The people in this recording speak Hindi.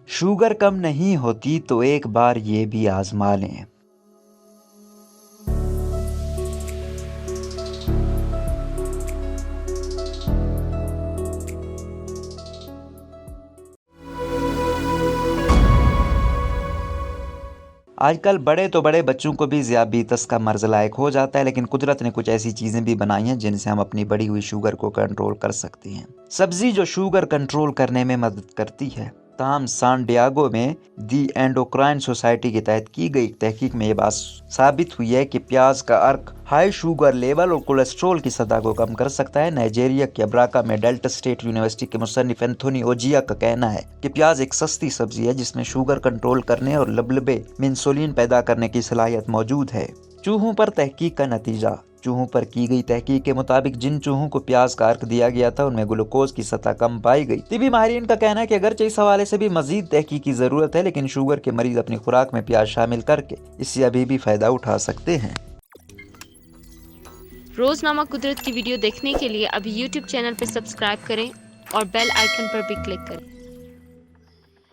शुगर कम नहीं होती तो एक बार ये भी आजमा लें। आजकल बड़े तो बड़े बच्चों को भी ज़ियाबीतस का मर्ज़ लायक हो जाता है, लेकिन कुदरत ने कुछ ऐसी चीज़ें भी बनाई हैं जिनसे हम अपनी बढ़ी हुई शुगर को कंट्रोल कर सकते हैं। सब्जी जो शुगर कंट्रोल करने में मदद करती है। ताम सान डियागो में दी एंडोक्राइन सोसाइटी के तहत की गई तहकीक में ये बात साबित हुई है कि प्याज का अर्क हाई शुगर लेवल और कोलेस्ट्रॉल की सतह को कम कर सकता है। नाइजीरिया के अब्राका में डेल्टा स्टेट यूनिवर्सिटी के मुसन्निफ एंथोनी ओजिया का कहना है कि प्याज एक सस्ती सब्जी है जिसमें शुगर कंट्रोल करने और लबलबे में इंसुलिन पैदा करने की सलाहियत मौजूद है। चूहों पर तहकीक का नतीजा। चूहों पर की गई तहकीक के मुताबिक जिन चूहों को प्याज का अर्क दिया गया था उनमें ग्लूकोज की सतह कम पाई गई। तिबी माहिरीन का कहना है कि अगरचे इस हवाले से भी मजीद तहकीक की जरूरत है, लेकिन शुगर के मरीज अपनी खुराक में प्याज शामिल करके इससे अभी भी फायदा उठा सकते हैं। रोजनामा कुदरत की वीडियो देखने के लिए अभी YouTube चैनल पर सब्सक्राइब करें और बेल आइकन पर भी क्लिक करें।